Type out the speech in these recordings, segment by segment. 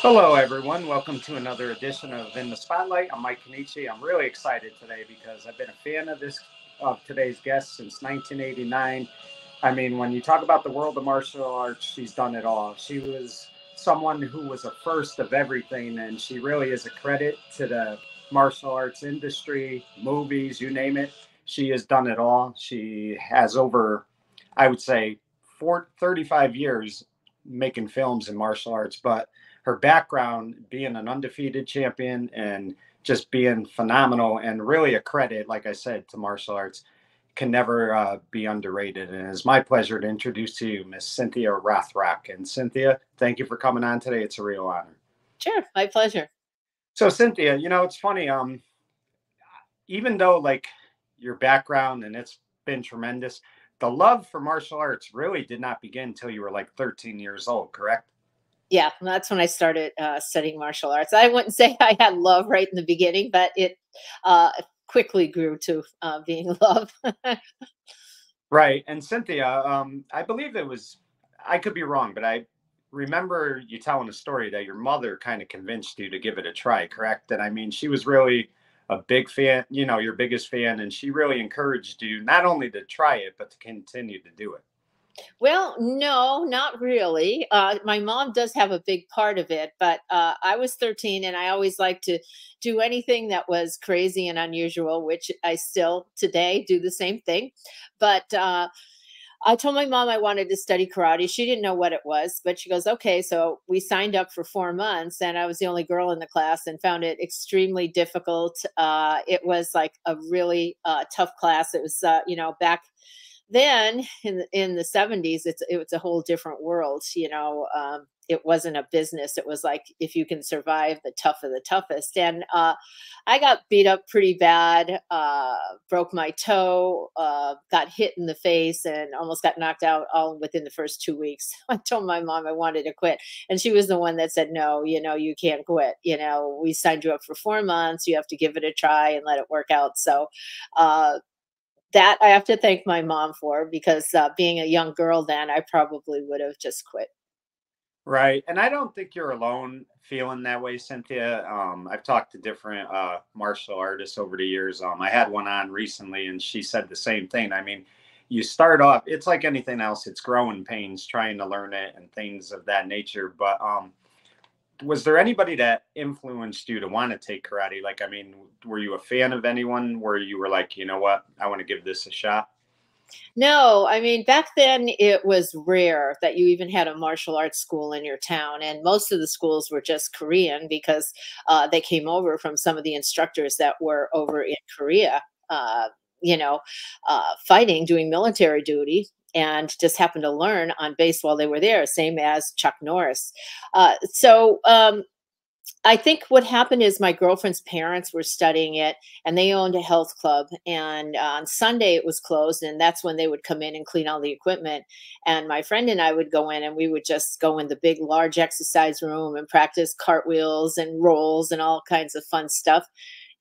Hello, everyone. Welcome to another edition of In the Spotlight. I'm Mike Kenichi. I'm really excited today because I've been a fan of today's guest since 1989. I mean, when you talk about the world of martial arts, she's done it all. She was someone who was a first of everything, and she really is a credit to the martial arts industry, movies, you name it. She has done it all. She has over, I would say, 35 years making films in martial arts, but her background being an undefeated champion and just being phenomenal and really a credit, like I said, to martial arts can never be underrated. And it's my pleasure to introduce to you Miss Cynthia Rothrock. And Cynthia, thank you for coming on today. It's a real honor. Sure, my pleasure. So Cynthia, it's funny. Even though like your background and it's been tremendous, the love for martial arts really did not begin until you were like 13 years old, correct? Yeah, that's when I started studying martial arts. I wouldn't say I had love right in the beginning, but it uh, quickly grew to being love. Right. And Cynthia, I believe it was, I could be wrong, but I remember you telling a story that your mother kind of convinced you to give it a try, correct? And I mean, she was really a big fan, your biggest fan, and she really encouraged you not only to try it, but to continue to do it. Well, no, not really. My mom does have a big part of it, but I was 13 and I always liked to do anything that was crazy and unusual, which I still today do the same thing. But I told my mom I wanted to study karate. She didn't know what it was, but she goes, okay. So we signed up for 4 months, and I was the only girl in the class and found it extremely difficult. It was like a really tough class. It was, back then in the 70s, it was a whole different world. It wasn't a business. It was like, if you can survive, the tough of the toughest. And I got beat up pretty bad, broke my toe, got hit in the face, and almost got knocked out all within the first 2 weeks. I told my mom I wanted to quit, and she was the one that said, no, you can't quit. We signed you up for 4 months. You have to give it a try and let it work out. So uh, that I have to thank my mom for, because being a young girl then, I probably would have just quit. Right. And I don't think you're alone feeling that way, Cynthia. I've talked to different martial artists over the years. I had one on recently and she said the same thing. I mean, you start off, it's like anything else, it's growing pains trying to learn it and things of that nature. But was there anybody that influenced you to want to take karate? Like, I mean, were you a fan of anyone where you were like, you know what, I want to give this a shot? No, I mean, back then it was rare that you even had a martial arts school in your town. And most of the schools were just Korean, because they came over from some of the instructors that were over in Korea, fighting, doing military duty. And just happened to learn on base while they were there, same as Chuck Norris. So I think what happened is my girlfriend's parents were studying it, and they owned a health club. And on Sunday it was closed, and that's when they would come in and clean all the equipment. And my friend and I would go in, and we would just go in the big, large exercise room and practice cartwheels and rolls and all kinds of fun stuff.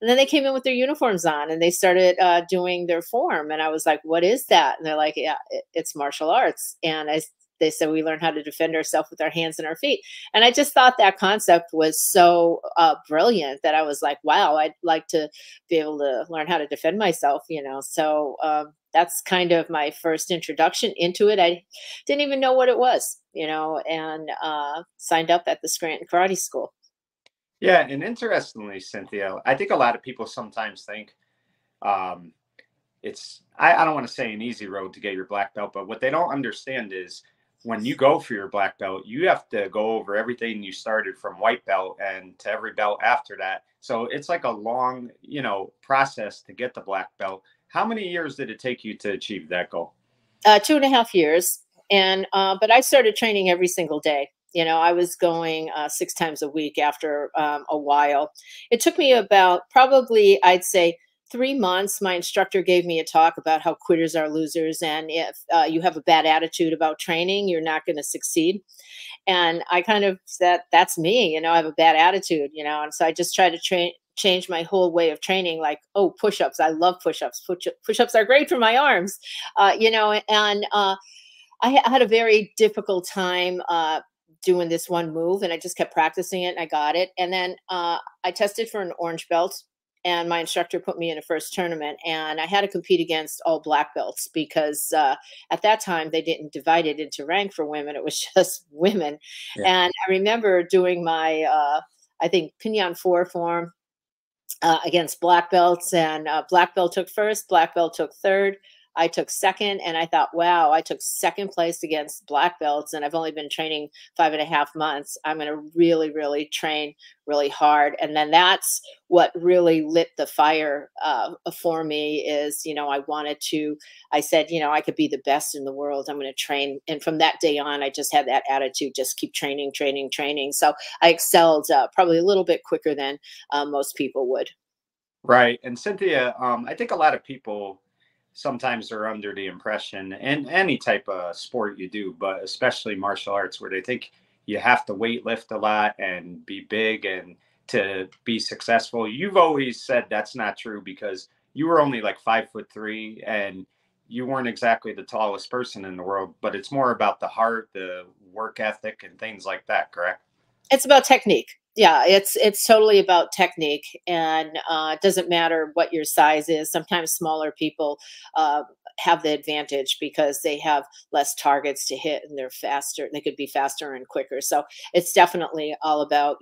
And then they came in with their uniforms on, and they started doing their form. And I was like, "What is that?" And they're like, "Yeah, it's martial arts." And they said we learn how to defend ourselves with our hands and our feet. And I just thought that concept was so brilliant that I was like, wow, I'd like to be able to learn how to defend myself. So that's kind of my first introduction into it. I didn't even know what it was, and signed up at the Scranton Karate School. Yeah. And interestingly, Cynthia, I think a lot of people sometimes think, um, I don't want to say an easy road to get your black belt, but what they don't understand is when you go for your black belt, you have to go over everything you started from white belt and to every belt after that. So it's like a long, process to get the black belt. How many years did it take you to achieve that goal? 2.5 years. And but I started training every single day. I was going 6 times a week after a while. It took me about, probably, I'd say, 3 months. My instructor gave me a talk about how quitters are losers, and if you have a bad attitude about training, you're not going to succeed. And I kind of said, that's me. I have a bad attitude. And so I just try to change my whole way of training. Like, oh, push-ups, I love push-ups. Push-ups are great for my arms. And I had a very difficult time doing this one move, and I just kept practicing it and I got it. And then I tested for an orange belt, and my instructor put me in a first tournament, and I had to compete against all black belts because at that time they didn't divide it into rank for women. It was just women. Yeah. And I remember doing my I think Pinion 4 form against black belts, and black belt took first, black belt took third. I took second, and I thought, wow, I took second place against black belts, and I've only been training 5.5 months. I'm going to really, really train really hard. And then that's what really lit the fire for me is, I said, I could be the best in the world. I'm going to train. And from that day on, I just had that attitude, just keep training, training, training. So I excelled probably a little bit quicker than most people would. Right. And Cynthia, I think a lot of people sometimes are under the impression, and any type of sport you do, but especially martial arts, where they think you have to weight lift a lot and be big and to be successful. You've always said that's not true because you were only like 5'3" and you weren't exactly the tallest person in the world, but it's more about the heart, the work ethic, and things like that, correct? It's about technique. Yeah, it's totally about technique, and it doesn't matter what your size is. Sometimes smaller people have the advantage because they have less targets to hit, and they're faster. They could be faster and quicker. So it's definitely all about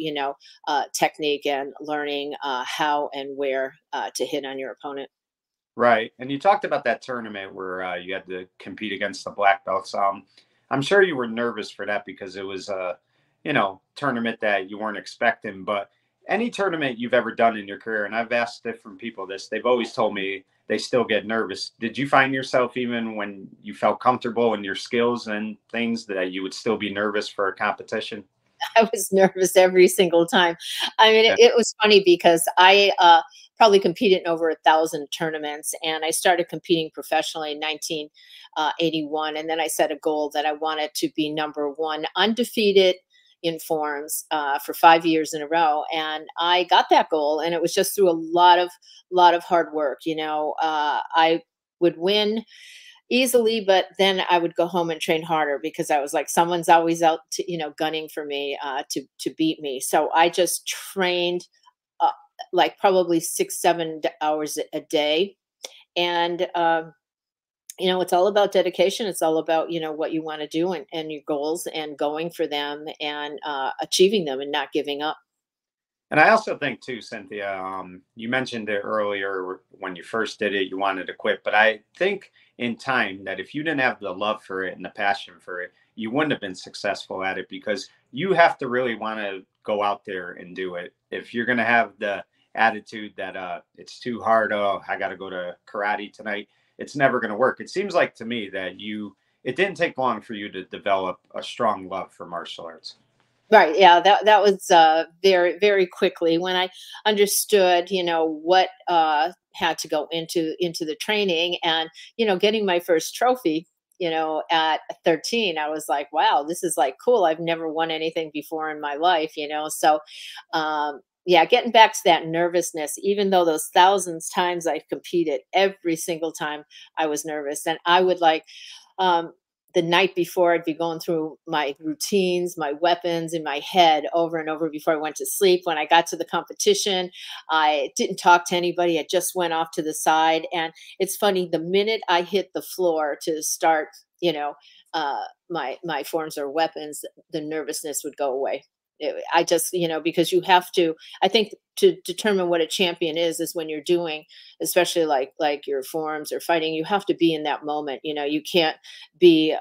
technique and learning how and where to hit on your opponent. Right. And you talked about that tournament where you had to compete against the black belts. I'm sure you were nervous for that because it was a, tournament that you weren't expecting. But any tournament you've ever done in your career, and I've asked different people this, they've always told me they still get nervous. Did you find yourself, even when you felt comfortable in your skills and things, that you would still be nervous for a competition? I was nervous every single time. I mean, Yeah. it was funny because I probably competed in over 1,000 tournaments, and I started competing professionally in 1981. And then I set a goal that I wanted to be number one, undefeated in forms for 5 years in a row, and I got that goal. And it was just through a lot of hard work. I would win easily, but then I would go home and train harder because I was like, someone's always out to, gunning for me to beat me. So I just trained uh, like probably 6 7 hours a day. And it's all about dedication. It's all about what you want to do, and your goals, and going for them, and achieving them, and not giving up. And I also think too, Cynthia, you mentioned it earlier when you first did it, you wanted to quit. But I think in time that if you didn't have the love for it and the passion for it, you wouldn't have been successful at it because you have to really want to go out there and do it. If you're going to have the attitude that it's too hard, oh, I got to go to karate tonight, it's never going to work. It seems like to me that it didn't take long for you to develop a strong love for martial arts. Right. Yeah. That was very, very quickly when I understood, what had to go into the training, and getting my first trophy. At 13, I was like, wow, this is like cool. I've never won anything before in my life. So yeah, getting back to that nervousness, even though those thousands times I've competed, every single time I was nervous, and I would um, the night before, I'd be going through my routines, my weapons in my head over and over before I went to sleep. When I got to the competition, I didn't talk to anybody. I just went off to the side. And it's funny, the minute I hit the floor to start, my forms or weapons, the nervousness would go away. I just, because you have to, I think, to determine what a champion is when you're doing, especially like your forms or fighting, you have to be in that moment. You can't be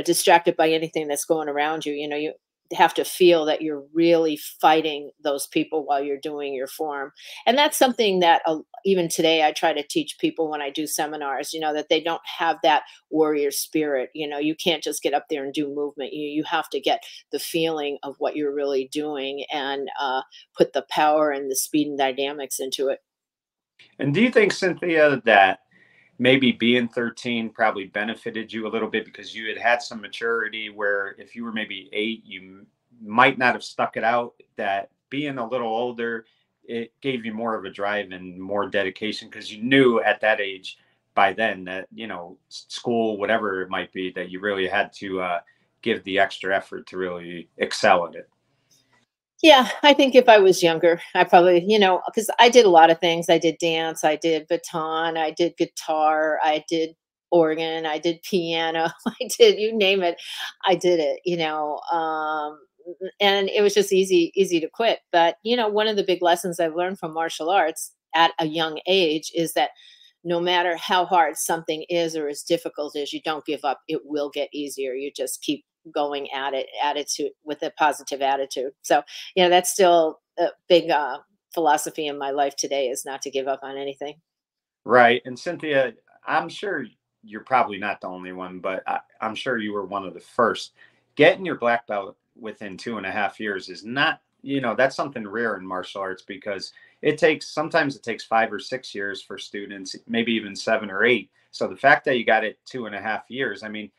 distracted by anything that's going around you. You have to feel that you're really fighting those people while you're doing your form. And that's something that even today I try to teach people when I do seminars, that they don't have that warrior spirit. You can't just get up there and do movement. You have to get the feeling of what you're really doing, and put the power and the speed and dynamics into it. And do you think, Cynthia, that maybe being 13 probably benefited you a little bit because you had had some maturity where if you were maybe 8, might not have stuck it out, that being a little older, it gave you more of a drive and more dedication because you knew at that age by then that, school, whatever it might be, that you really had to give the extra effort to really excel at it. Yeah, I think if I was younger, I probably, because I did a lot of things. I did dance, I did baton, I did guitar, I did organ, I did piano, I did you name it, I did it, and it was just easy to quit. But, one of the big lessons I've learned from martial arts at a young age is that no matter how hard something is or as difficult as, you don't give up. It will get easier. You just keep going at it, attitude with a positive attitude. So, that's still a big philosophy in my life today, is not to give up on anything. Right. And Cynthia, I'm sure you're probably not the only one, but I'm sure you were one of the first. Getting your black belt within 2.5 years is not, that's something rare in martial arts, because sometimes it takes 5 or 6 years for students, maybe even 7 or 8. So the fact that you got it 2.5 years, I mean,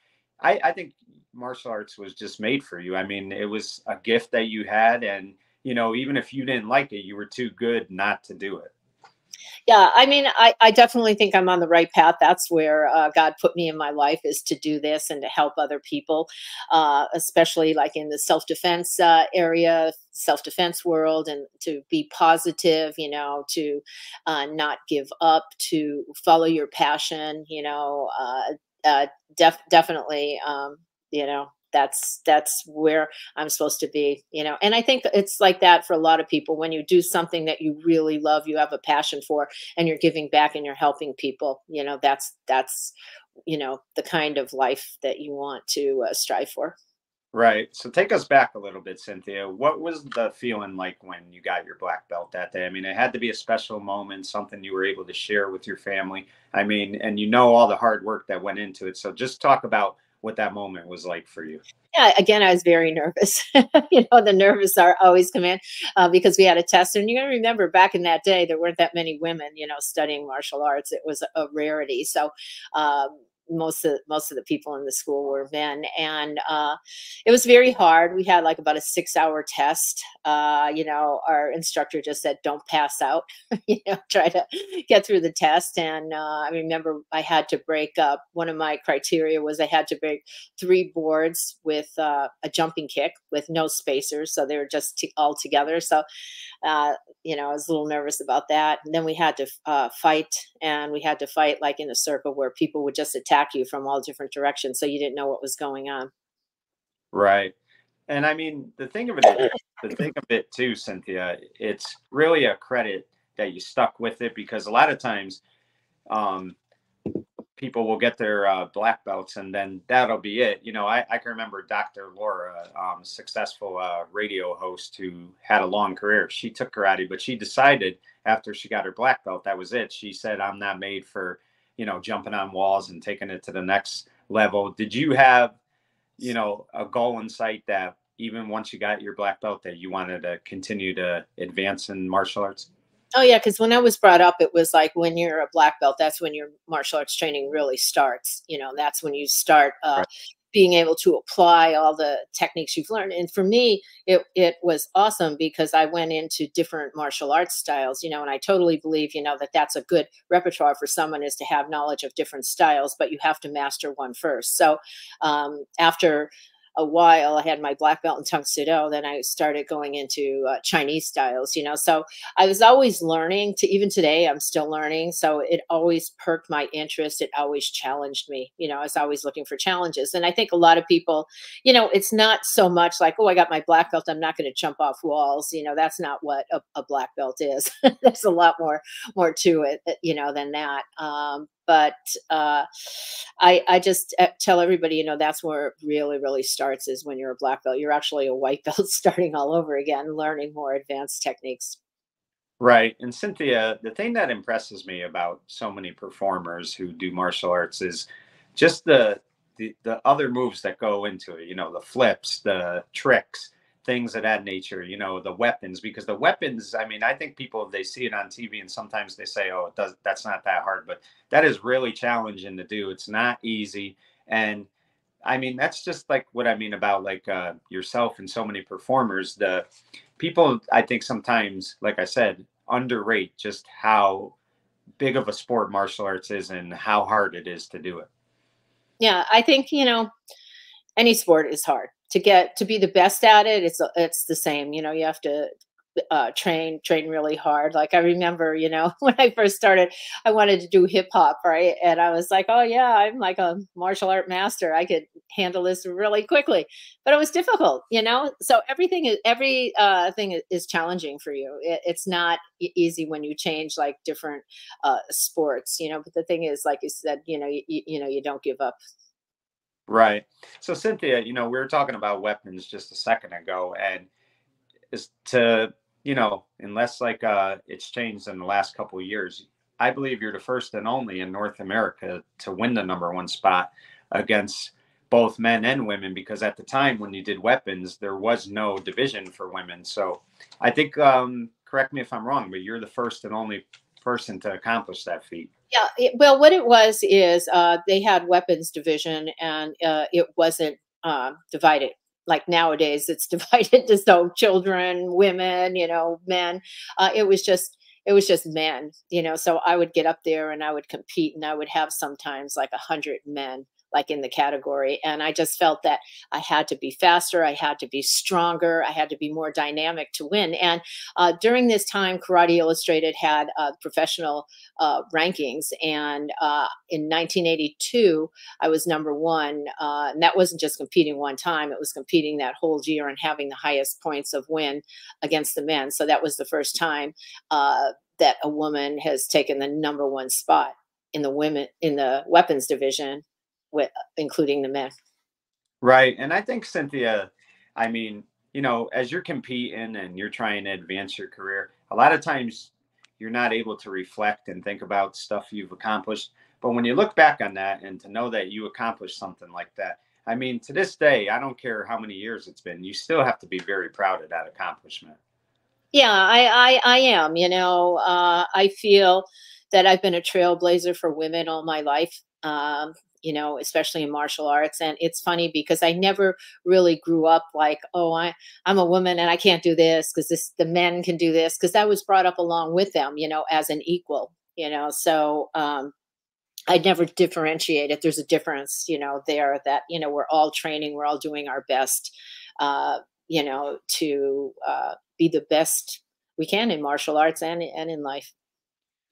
I think martial arts was just made for you. I mean, it was a gift that you had. And, even if you didn't like it, you were too good not to do it. Yeah, I mean, I definitely think I'm on the right path. That's where God put me in my life, is to do this and to help other people, especially like in the self defense area, self defense world, and to be positive, to not give up, to follow your passion, definitely, that's where I'm supposed to be, and I think it's like that for a lot of people. When you do something that you really love, you have a passion for, and you're giving back and you're helping people, that's the kind of life that you want to strive for. Right. So take us back a little bit, Cynthia. What was the feeling like when you got your black belt that day? I mean, it had to be a special moment, something you were able to share with your family. I mean, and all the hard work that went into it. So just talk about what that moment was like for you. Yeah, again, I was very nervous. The nervous are always come in, because we had a test. And you're going to remember, back in that day, there weren't that many women, studying martial arts. It was a rarity. So most of the people in the school were men, and it was very hard. We had like about a 6-hour test. Our instructor just said, "Don't pass out." Try to get through the test. And I remember I had to break up. One of my criteria was I had to break 3 boards with a jumping kick with no spacers, so they were just all together. So I was a little nervous about that. And then we had to fight, and we had to fight like in a circle where people would just attack you from all different directions, so you didn't know what was going on. Right. And I mean, the thing of it too, Cynthia, it's really a credit that you stuck with it, because a lot of times, um, people will get their black belts and then that'll be it. I can remember Dr. Laura, successful radio host who had a long career. She took karate, but she decided after she got her black belt, that was it. She said, "I'm not made for, jumping on walls and taking it to the next level." Did you have, a goal in sight that even once you got your black belt, that you wanted to continue to advance in martial arts? Oh yeah, because when I was brought up, it was like, when you're a black belt, that's when your martial arts training really starts. That's when you start Right. being able to apply all the techniques you've learned. And for me, it was awesome, because I went into different martial arts styles, and I totally believe, that that's a good repertoire for someone, is to have knowledge of different styles, but you have to master one first. So after a while, I had my black belt in Tung Sudo. Then I started going into Chinese styles, So I was always learning. To even today, I'm still learning. So it always perked my interest. It always challenged me. I was always looking for challenges. And I think a lot of people, it's not so much like, "Oh, I got my black belt, I'm not going to jump off walls." That's not what a black belt is. There's a lot more to it, than that. But I just tell everybody, that's where it really starts, is when you're a black belt. You're actually a white belt starting all over again, learning more advanced techniques. Right. And Cynthia, the thing that impresses me about so many performers who do martial arts is just the other moves that go into it, the flips, the tricks, things of that nature, the weapons, because the weapons, I mean, I think people, they see it on TV and sometimes they say, "Oh, that's not that hard," but that is really challenging to do. It's not easy. And I mean, that's just like what I mean about like yourself and so many performers. The people, I think sometimes, like I said, underrate just how big of a sport martial arts is and how hard it is to do it. Yeah, I think, Any sport is hard to get to be the best at it. It's the same. You have to train really hard. Like I remember, when I first started, I wanted to do hip hop, right? And I was like, oh yeah, I'm like a martial art master. I could handle this really quickly, but it was difficult. So every thing is challenging for you. It's not easy when you change like different sports. But the thing is, like you said, you don't give up. Right. So Cynthia, we were talking about weapons just a second ago, and is to, unless like it's changed in the last couple of years, I believe you're the first and only in North America to win the number one spot against both men and women, because at the time when you did weapons, there was no division for women. So I think, correct me if I'm wrong, but you're the first and only person to accomplish that feat. Yeah, well, what it was is they had weapons division, and it wasn't divided. Like nowadays, it's divided to so children, women, men. It was just men. So I would get up there and I would compete, and I would have sometimes like 100 men like in the category, and I just felt that I had to be faster, I had to be stronger, I had to be more dynamic to win. And during this time, Karate Illustrated had professional rankings, and in 1982, I was number one, and that wasn't just competing one time; it was competing that whole year and having the highest points of win against the men. So that was the first time that a woman has taken the number one spot in the weapons division, with including the men. Right. And I think, Cynthia, I mean, as you're competing and you're trying to advance your career, a lot of times you're not able to reflect and think about stuff you've accomplished. But when you look back on that and to know that you accomplished something like that, I mean, to this day, I don't care how many years it's been, you still have to be very proud of that accomplishment. Yeah, I am. I feel that I've been a trailblazer for women all my life. Especially in martial arts. And it's funny because I never really grew up like, oh, I'm a woman and I can't do this because the men can do this, because I was brought up along with them, as an equal. So I never differentiated. There's a difference, there that, we're all training, we're all doing our best, to be the best we can in martial arts and in life.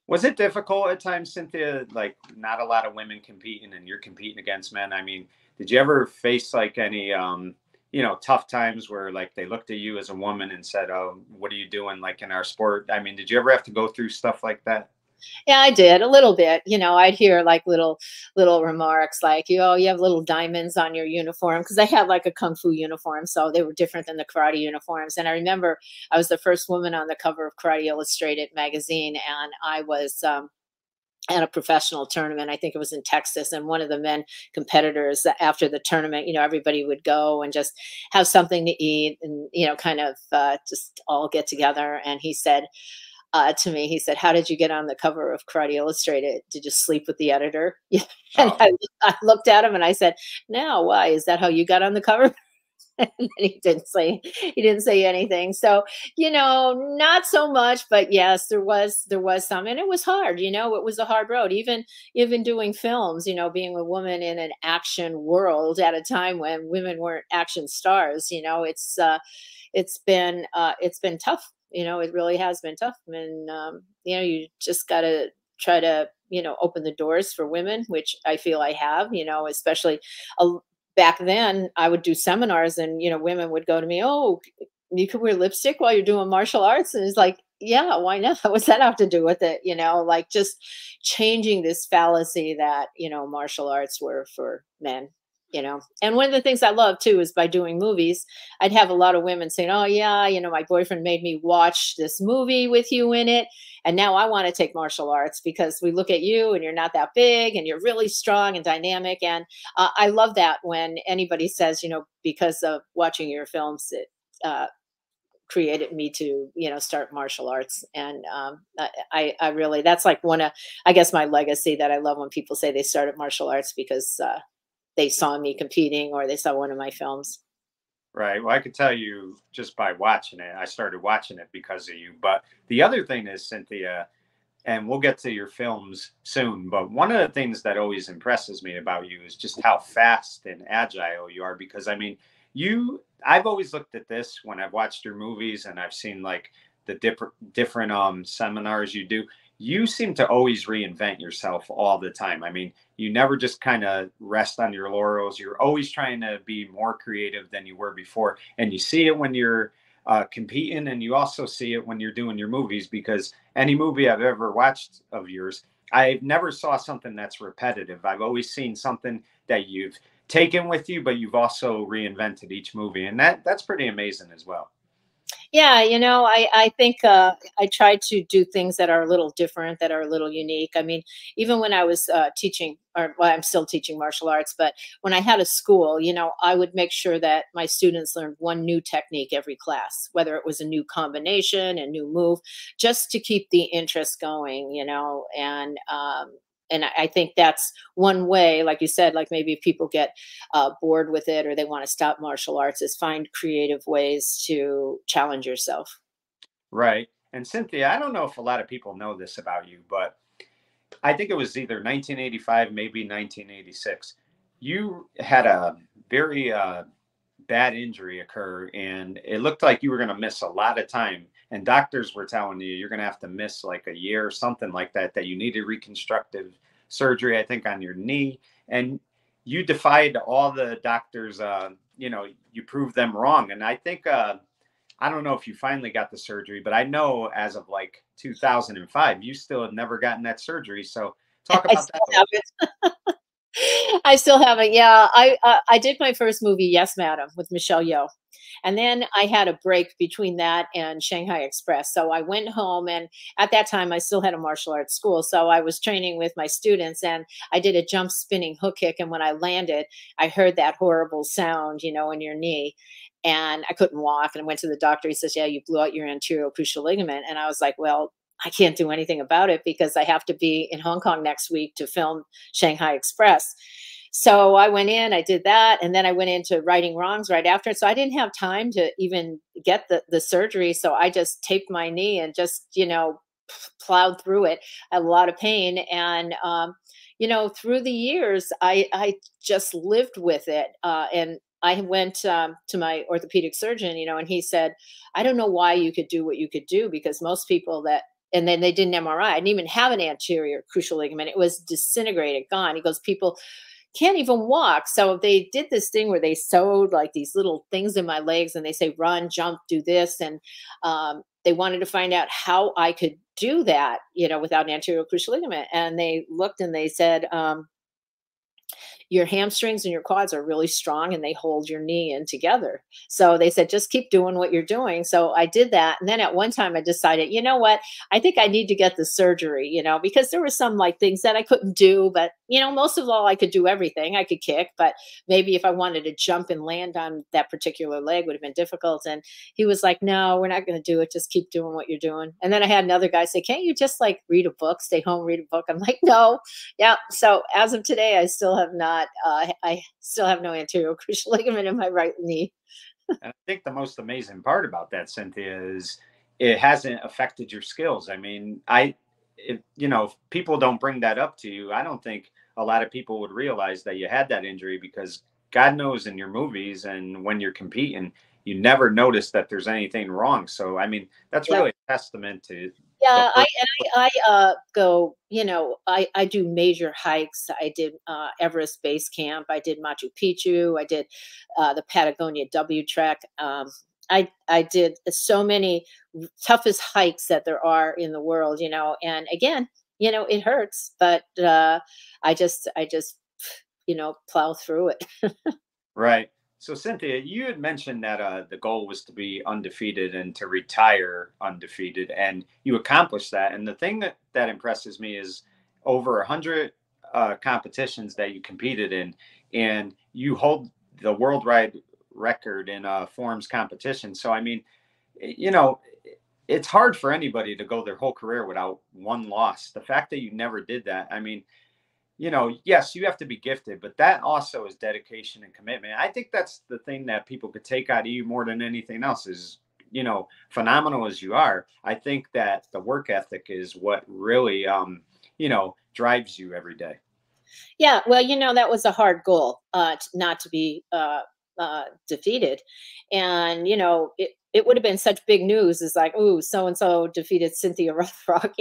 Was it difficult at times, Cynthia? Like, not a lot of women competing, and you're competing against men. I mean, did you ever face like any, tough times where like they looked at you as a woman and said, "Oh, what are you doing like in our sport?" I mean, did you ever have to go through stuff like that? Yeah, I did a little bit. I'd hear like little remarks like, "Oh, you have little diamonds on your uniform," because I had like a kung fu uniform, so they were different than the karate uniforms. And I remember I was the first woman on the cover of Karate Illustrated magazine, and I was at a professional tournament. I think it was in Texas, and one of the men competitors, after the tournament, everybody would go and just have something to eat, and kind of just all get together. And he said, to me, he said, "How did you get on the cover of Karate Illustrated? Did you sleep with the editor?" And Oh, I looked at him and I said, "No, why? Is that how you got on the cover?" And he didn't say anything. So, not so much, but yes, there was some, and it was hard. It was a hard road. Even doing films, being a woman in an action world at a time when women weren't action stars. It's been tough. It really has been tough. And you just got to try to open the doors for women, which I feel I have. Especially a back then I would do seminars, and women would go to me, "Oh, you could wear lipstick while you're doing martial arts." And it's like, yeah, why not? What's that have to do with it? Like just changing this fallacy that martial arts were for men. And one of the things I love too is by doing movies, I'd have a lot of women saying, "Oh yeah, my boyfriend made me watch this movie with you in it, and now I want to take martial arts because we look at you and you're not that big and you're really strong and dynamic." And I love that when anybody says, because of watching your films, it created me to, start martial arts. And I really, that's like one of, I guess, my legacy, that I love when people say they started martial arts because they saw me competing or they saw one of my films. right. Well, I could tell you just by watching it, I started watching it because of you. But the other thing is, Cynthia, and we'll get to your films soon. But one of the things that always impresses me about you is just how fast and agile you are. Because I mean, I've always looked at this when I've watched your movies and I've seen like the different seminars you do. You seem to always reinvent yourself all the time. I mean, you never just kind of rest on your laurels. You're always trying to be more creative than you were before, and you see it when you're competing, and you also see it when you're doing your movies. Because any movie I've ever watched of yours, I never saw something that's repetitive. I've always seen something that you've taken with you, but you've also reinvented each movie, and that's pretty amazing as well. Yeah, I think I try to do things that are a little different, that are a little unique. I mean, even when I was teaching, or well, I'm still teaching martial arts, but when I had a school, I would make sure that my students learned one new technique every class, whether it was a new combination, a new move, just to keep the interest going, and I think that's one way, like you said, like maybe if people get bored with it or they want to stop martial arts, is find creative ways to challenge yourself. Right. And Cynthia, I don't know if a lot of people know this about you, but I think it was either 1985, maybe 1986. You had a very bad injury occur, and it looked like you were going to miss a lot of time. And doctors were telling you you're going to have to miss like a year or something like that, that you needed reconstructive surgery, I think, on your knee. And you defied all the doctors, you proved them wrong. And I think, I don't know if you finally got the surgery, but I know as of like 2005, you still had never gotten that surgery. So talk I about that still a little. haven't. I still haven't. Yeah, I did my first movie, Yes, Madam, with Michelle Yeoh, and then I had a break between that and Shanghai Express. So I went home, and at that time, I still had a martial arts school, so I was training with my students, and I did a jump spinning hook kick, and when I landed, I heard that horrible sound, in your knee. And I couldn't walk, and I went to the doctor. He says, "Yeah, you blew out your anterior cruciate ligament." And I was like, "Well, I can't do anything about it because I have to be in Hong Kong next week to film Shanghai Express." So I went in, I did that, and then I went into righting wrongs right after. So I didn't have time to even get the surgery. So I just taped my knee and just, plowed through it. I had a lot of pain. And, through the years, I just lived with it. And I went to my orthopedic surgeon, and he said, "I don't know why you could do what you could do, because most people that," and then they did an MRI. I didn't even have an anterior crucial ligament. It was disintegrated, gone. He goes, "People can't even walk." So they did this thing where they sewed like these little things in my legs, and they say, "Run, jump, do this." And they wanted to find out how I could do that, without an anterior cruciate ligament. And they looked and they said, "Your hamstrings and your quads are really strong and they hold your knee in together." So they said, "Just keep doing what you're doing." So I did that. And then at one time I decided, you know what? I think I need to get the surgery, because there were some like things that I couldn't do, but most of all, I could do everything. I could kick, but maybe if I wanted to jump and land on that particular leg would have been difficult. And he was like, "No, we're not going to do it. Just keep doing what you're doing." And then I had another guy say, "Can't you just like read a book, stay home, read a book?" I'm like, "No." Yeah. So as of today, I still have not. I still have no anterior cruciate ligament in my right knee. And I think the most amazing part about that, Cynthia, is it hasn't affected your skills. I mean, if people don't bring that up to you, I don't think a lot of people would realize that you had that injury, because God knows in your movies and when you're competing, you never notice that there's anything wrong. So, I mean, that's Yeah. really a testament to the Yeah, work. I go, I do major hikes. I did Everest Base Camp. I did Machu Picchu. I did the Patagonia W Trek. I did so many toughest hikes that there are in the world, and again, it hurts, but I just plow through it. Right. So, Cynthia, you had mentioned that the goal was to be undefeated and to retire undefeated, and you accomplished that. And the thing that impresses me is over 100 competitions that you competed in, and you hold the worldwide record in forms competition. So, I mean, you know, it's hard for anybody to go their whole career without one loss. The fact that you never did that, I mean, yes, you have to be gifted, but that also is dedication and commitment. I think that's the thing that people could take out of you more than anything else is phenomenal as you are, I think that the work ethic is what really, drives you every day. Yeah, well, that was a hard goal, not to be defeated, and it would have been such big news. It's like, oh, so and so defeated Cynthia Rothrock.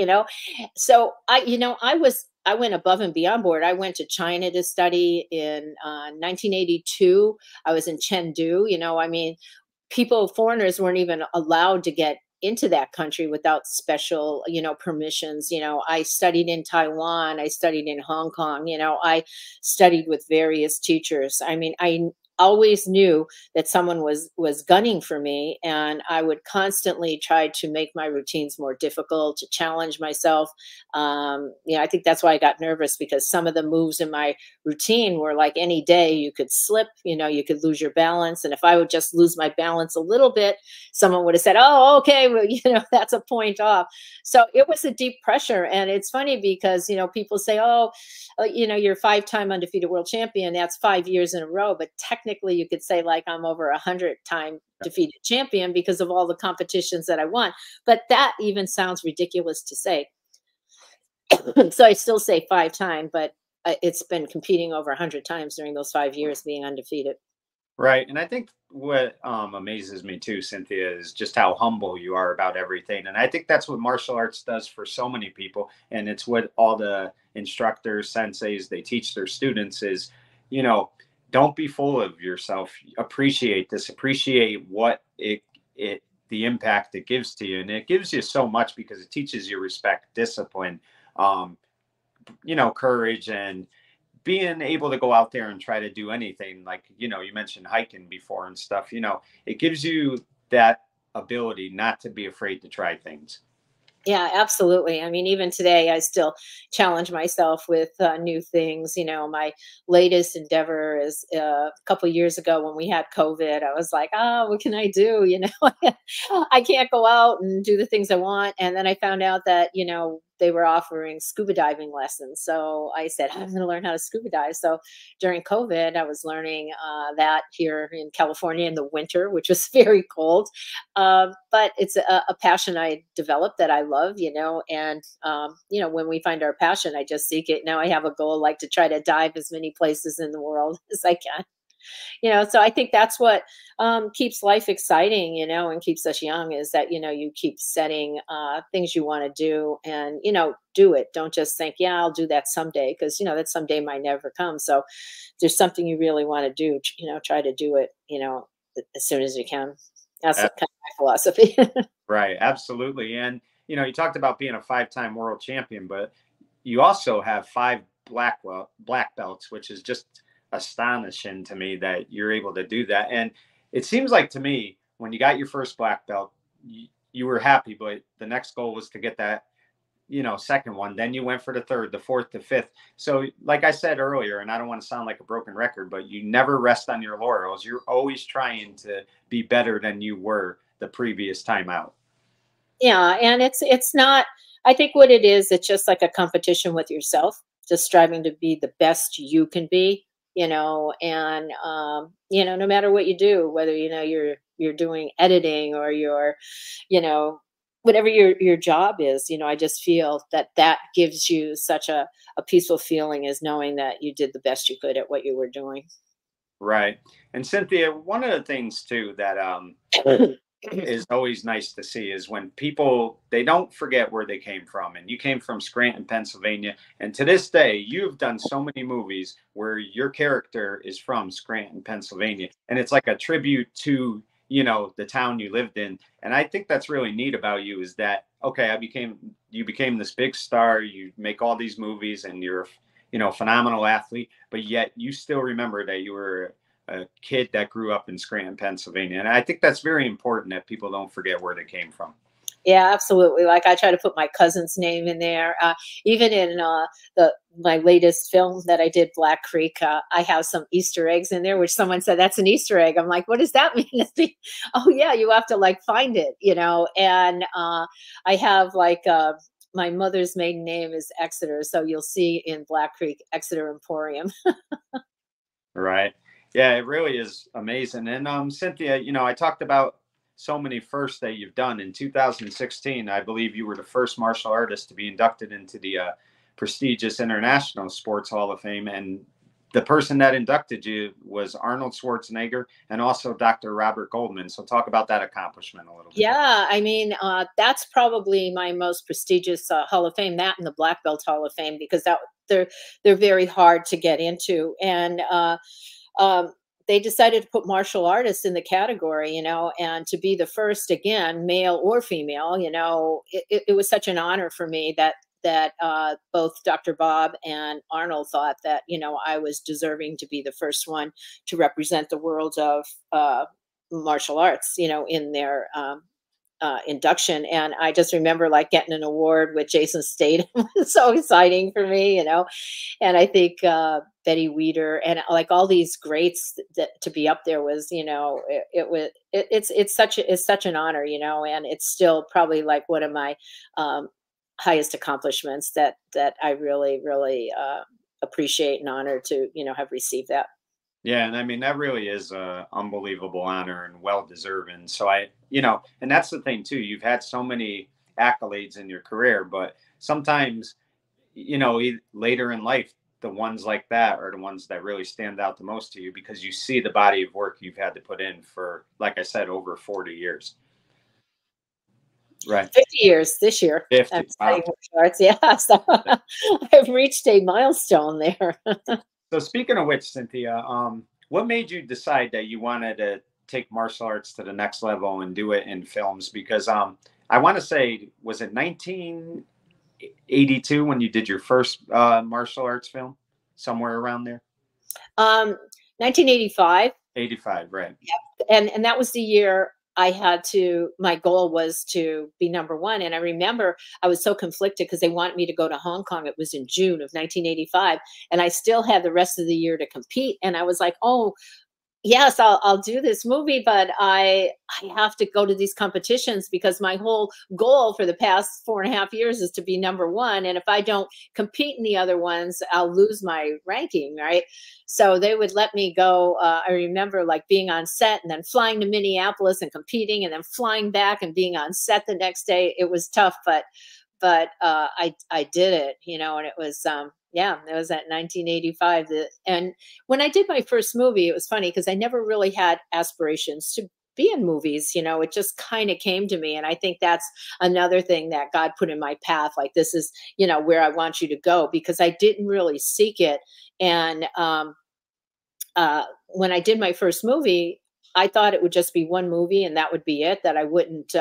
So I went above and beyond board. I went to China to study in 1982. I was in Chengdu. I mean, foreigners weren't even allowed to get into that country without special permissions. I studied in Taiwan, I studied in Hong Kong. I studied with various teachers. I mean, I always knew that someone was gunning for me, and I would constantly try to make my routines more difficult, to challenge myself. I think that's why I got nervous, because some of the moves in my routine were like, any day you could slip, you could lose your balance, and if I would just lose my balance a little bit, someone would have said, oh, okay, well, that's a point off. So it was a deep pressure. And it's funny because people say, oh, you're 5-time undefeated world champion. That's 5 years in a row. But technically, you could say like I'm over 100-time defeated champion because of all the competitions that I won. But that even sounds ridiculous to say. So I still say 5-time, but it's been competing over 100 times during those 5 years being undefeated. Right. And I think what amazes me too, Cynthia, is just how humble you are about everything. And I think that's what martial arts does for so many people. And it's what all the instructors, senseis, they teach their students is, you know, don't be full of yourself. Appreciate this, appreciate what the impact it gives to you. And it gives you so much because it teaches you respect, discipline, um, courage, and being able to go out there and try to do anything, like you mentioned hiking before and stuff. It gives you that ability not to be afraid to try things. Yeah, absolutely. I mean, even today, I still challenge myself with new things. My latest endeavor is a couple years ago when we had COVID. I was like, what can I do? I can't go out and do the things I want. And then I found out that, they were offering scuba diving lessons. So I said, I'm going to learn how to scuba dive. So during COVID, I was learning that here in California in the winter, which was very cold. But it's a passion I developed that I love, and, when we find our passion, I just seek it. Now I have a goal, like to try to dive as many places in the world as I can. So I think that's what keeps life exciting, and keeps us young, is that, you keep setting things you want to do, and, do it. Don't just think, yeah, I'll do that someday, because, that someday might never come. So if there's something you really want to do, try to do it, as soon as you can. That's kind of my philosophy. Right, absolutely. And you talked about being a 5-time world champion, but you also have 5 black belts, which is just astonishing to me that you're able to do that. And it seems like to me, when you got your first black belt, you were happy, but the next goal was to get that second one. Then you went for the third, the fourth, the fifth. So like I said earlier, and I don't want to sound like a broken record, but you never rest on your laurels. You're always trying to be better than you were the previous time out. Yeah, and it's not, I think what it is, it's just like a competition with yourself, just striving to be the best you can be, and no matter what you do, whether you're doing editing, or you know whatever your job is, I just feel that gives you such a peaceful feeling, as knowing that you did the best you could at what you were doing. Right. And Cynthia, one of the things too that is always nice to see is when people, they don't forget where they came from. And you came from Scranton, Pennsylvania, and to this day you've done so many movies where your character is from Scranton, Pennsylvania, and it's like a tribute to the town you lived in. And I think that's really neat about you, is that, okay, you became this big star, you make all these movies, and you're phenomenal athlete, but yet you still remember that you were a kid that grew up in Scranton, Pennsylvania. And I think that's very important, that people don't forget where they came from. Yeah, absolutely. Like, I try to put my cousin's name in there. Even in my latest film that I did, Black Creek, I have some Easter eggs in there, which someone said, that's an Easter egg. I'm like, what does that mean? Oh yeah, you have to like find it, And I have like my mother's maiden name is Exeter, so you'll see in Black Creek, Exeter Emporium. Right. Yeah, it really is amazing. And Cynthia, I talked about so many firsts that you've done. In 2016, I believe you were the first martial artist to be inducted into the prestigious International Sports Hall of Fame. And the person that inducted you was Arnold Schwarzenegger and also Dr. Robert Goldman. So talk about that accomplishment a little bit. Yeah, I mean, that's probably my most prestigious Hall of Fame, that and the Black Belt Hall of Fame, because they're very hard to get into. And they decided to put martial artists in the category, and to be the first, again, male or female, it was such an honor for me that both Dr. Bob and Arnold thought that, I was deserving to be the first one to represent the world of martial arts, in their induction. And I just remember like getting an award with Jason Statham. It's so exciting for me, and I think Betty Weeder and like all these greats that to be up there was, it's such an honor, and it's still probably like one of my highest accomplishments that I really, really appreciate and honor to, have received that. Yeah, and I mean that really is a unbelievable honor and well deserved. And so and that's the thing too. You've had so many accolades in your career, but sometimes, later in life, the ones like that are the ones that really stand out the most to you because you see the body of work you've had to put in for, like I said, over 40 years. Right. 50 years this year. 50. I'm Wow. studying martial arts. Yeah, so I've reached a milestone there. So speaking of which, Cynthia, what made you decide that you wanted to take martial arts to the next level and do it in films? Because I want to say, was it 1982 when you did your first martial arts film? Somewhere around there? 1985. 85, right. Yep. And that was the year my goal was to be number one. And I remember I was so conflicted because they wanted me to go to Hong Kong. It was in June of 1985. And I still had the rest of the year to compete. And I was like, oh, yes, I'll do this movie, but I have to go to these competitions because my whole goal for the past 4.5 years is to be number one. And if I don't compete in the other ones, I'll lose my ranking, right? So they would let me go. I remember like being on set and then flying to Minneapolis and competing and then flying back and being on set the next day. It was tough, but I did it, and it was it was at 1985. And when I did my first movie, it was funny because I never really had aspirations to be in movies. It just kind of came to me. And I think that's another thing that God put in my path. Like, this is, where I want you to go, because I didn't really seek it. And when I did my first movie, I thought it would just be one movie and that would be it, that I wouldn't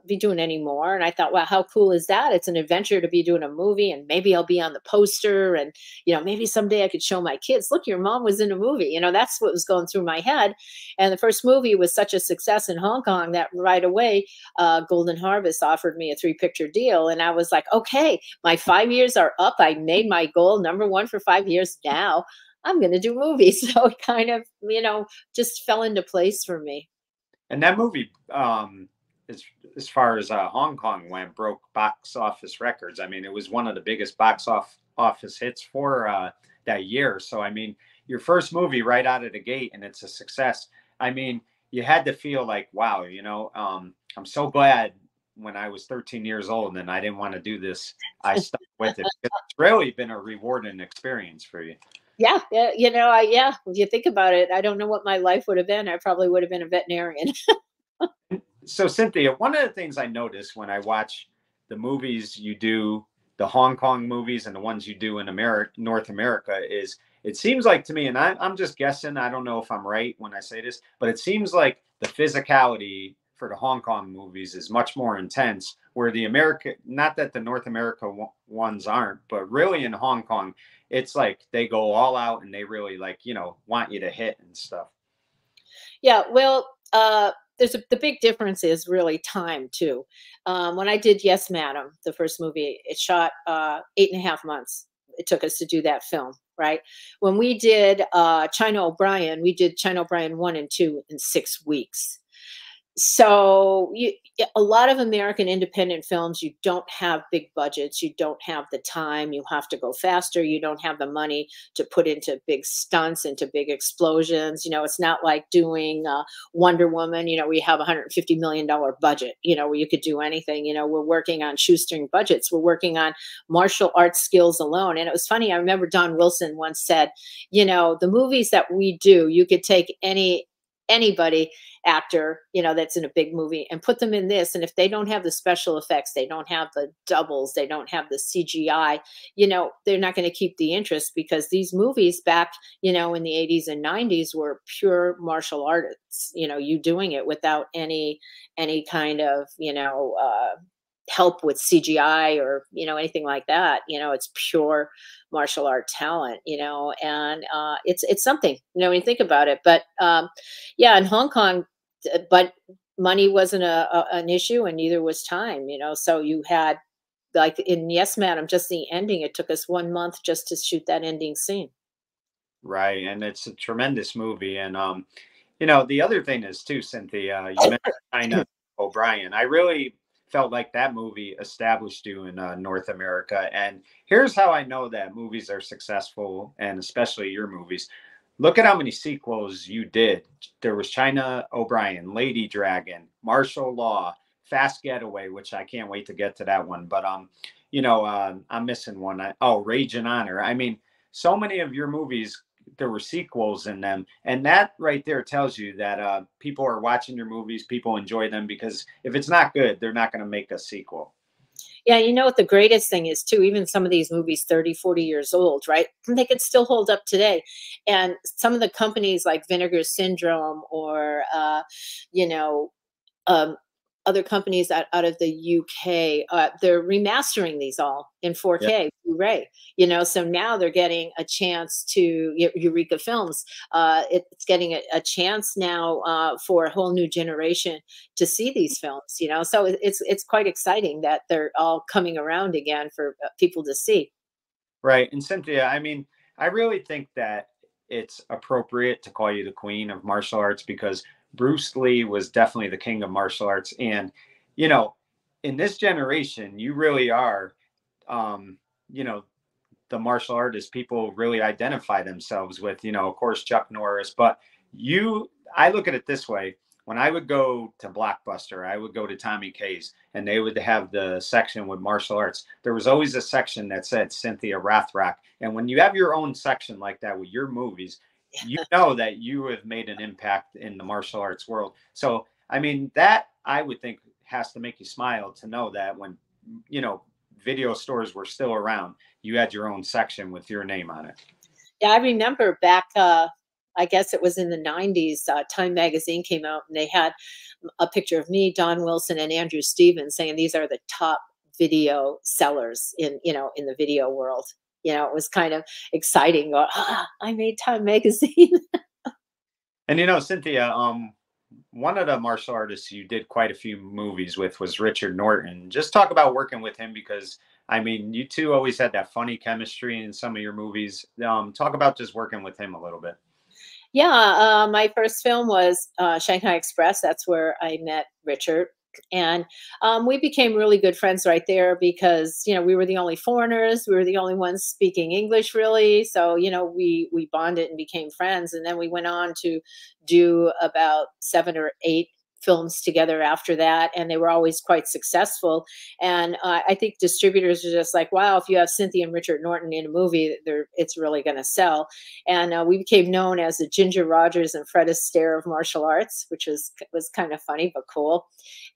be doing any more. And I thought, wow, how cool is that? It's an adventure to be doing a movie, and maybe I'll be on the poster, and, maybe someday I could show my kids, look, your mom was in a movie. That's what was going through my head. And the first movie was such a success in Hong Kong that right away, Golden Harvest offered me a 3-picture deal. And I was like, okay, my 5 years are up. I made my goal number one for 5 years. Now I'm going to do movies. So it kind of, just fell into place for me. And that movie, as far as Hong Kong went, broke box office records. I mean, it was one of the biggest box office hits for that year. So, I mean, your first movie right out of the gate, and it's a success. I mean, you had to feel like, wow, I'm so glad when I was 13 years old and I didn't want to do this, I stuck with it. It's really been a rewarding experience for you. Yeah, when you think about it, I don't know what my life would have been. I probably would have been a veterinarian. So, Cynthia, one of the things I notice when I watch the movies you do, the Hong Kong movies and the ones you do in North America, is it seems like to me, and I'm just guessing, I don't know if I'm right when I say this, but it seems like the physicality for the Hong Kong movies is much more intense, where the not that the North America ones aren't, but really in Hong Kong, it's like they go all out and they really want you to hit and stuff. Yeah, well, the big difference is really time too. When I did Yes, Madam, the first movie, it shot 8.5 months. It took us to do that film, right? When we did China O'Brien, we did China O'Brien 1 and 2 in 6 weeks. So a lot of American independent films, you don't have big budgets, you don't have the time, you have to go faster, you don't have the money to put into big stunts, into big explosions. It's not like doing Wonder Woman. We have $150 million budget. Where you could do anything. We're working on shoestring budgets. We're working on martial arts skills alone. And it was funny. I remember Don Wilson once said, the movies that we do, you could take anybody actor, that's in a big movie and put them in this. And if they don't have the special effects, they don't have the doubles, they don't have the CGI, they're not going to keep the interest, because these movies back, in the 80s and 90s were pure martial arts, you doing it without any kind of, help with CGI or, anything like that. It's pure martial art talent, and it's something, when you think about it. But yeah, in Hong Kong, but money wasn't an issue, and neither was time, so you had, like in Yes Madam, just the ending, it took us 1 month just to shoot that ending scene. Right, and it's a tremendous movie. And the other thing is too, Cynthia, you mentioned China O'Brien. I really felt like that movie established you in North America. And here's how I know that movies are successful, and especially your movies. Look at how many sequels you did. There was China O'Brien, Lady Dragon, Martial Law, Fast Getaway, which I can't wait to get to that one. But I'm missing one. Rage and Honor. I mean, so many of your movies, there were sequels in them, and that right there tells you that people are watching your movies, people enjoy them, because if it's not good, they're not going to make a sequel. Yeah, what the greatest thing is too, even some of these movies 30, 40 years old, right? They could still hold up today. And some of the companies like Vinegar Syndrome, or you know, um, other companies out of the UK, they're remastering these all in Yeah. 4K Blu-ray. So now they're getting a chance to, Eureka Films. It's getting a chance now for a whole new generation to see these films. So it's quite exciting that they're all coming around again for people to see. Right. And Cynthia, I mean, I really think that it's appropriate to call you the queen of martial arts, because Bruce Lee was definitely the king of martial arts. And, you know, in this generation, you really are, um, you know, the martial artists people really identify themselves with, of course, Chuck Norris. But I look at it this way. When I would go to Blockbuster, I would go to Tommy K's, and they would have the section with martial arts. There was always a section that said Cynthia Rothrock. And when you have your own section like that with your movies, you know that you have made an impact in the martial arts world. So, I mean, that I would think has to make you smile to know that when, you know, video stores were still around, you had your own section with your name on it. Yeah, I remember back, I guess it was in the 90s, Time Magazine came out and they had a picture of me, Don Wilson, and Andrew Stevens, saying these are the top video sellers in the video world. It was kind of exciting. I made Time Magazine. And Cynthia, one of the martial artists you did quite a few movies with was Richard Norton. Just talk about working with him, because I mean, you two always had that funny chemistry in some of your movies. Talk about just working with him a little bit. Yeah, my first film was Shanghai Express. That's where I met Richard. And we became really good friends right there, because we were the only foreigners, we were the only ones speaking English, really. So we bonded and became friends, and then we went on to do about 7 or 8 films together after that, and they were always quite successful. And I think distributors are just like, wow, if you have Cynthia and Richard Norton in a movie, it's really going to sell. And we became known as the Ginger Rogers and Fred Astaire of martial arts, which was kind of funny but cool.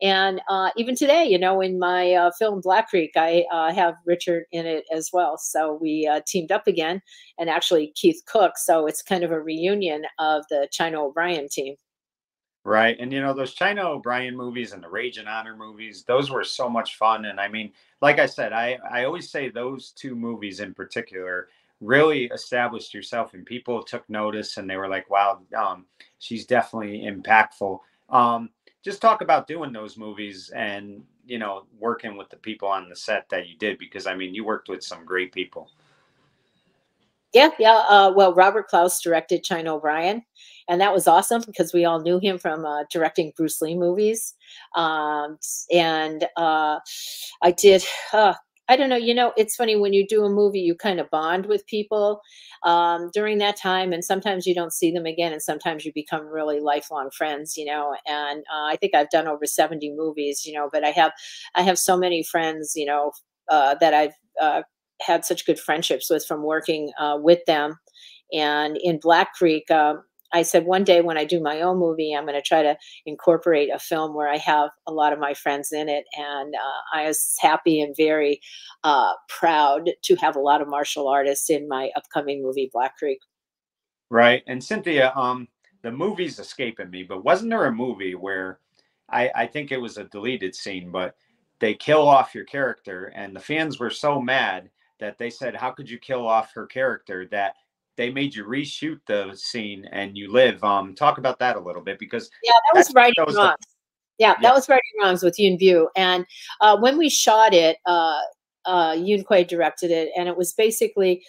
And even today, in my film Black Creek, I have Richard in it as well. So we teamed up again, and actually Keith Cook. So it's kind of a reunion of the China O'Brien team. Right. And those China O'Brien movies and the Rage and Honor movies, those were so much fun. And I mean, like I said, I always say those two movies in particular really established yourself, and people took notice, and they were like, wow, she's definitely impactful. Just talk about doing those movies and, working with the people on the set that you did, because I mean, you worked with some great people. Yeah, yeah. Well, Robert Klaus directed China O'Brien, and that was awesome because we all knew him from directing Bruce Lee movies. And I did. I don't know. It's funny when you do a movie, you kind of bond with people during that time, and sometimes you don't see them again, and sometimes you become really lifelong friends. And I think I've done over 70 movies. But I have so many friends. That I've had such good friendships with from working with them. And in Black Creek, I said one day when I do my own movie, I'm going to try to incorporate a film where I have a lot of my friends in it. And I was happy and very proud to have a lot of martial artists in my upcoming movie, Black Creek. Right. And Cynthia, the movie's escaping me, but wasn't there a movie where I think it was a deleted scene, but they kill off your character and the fans were so mad that they said, how could you kill off her character, that they made you reshoot the scene and you live. Talk about that a little bit, because Yeah, that that was Right and shows the Wrong. Yeah, yeah, that was Right and Wrongs with Yoon Bu. And when we shot it, Yoon Kuei directed it, and it was basically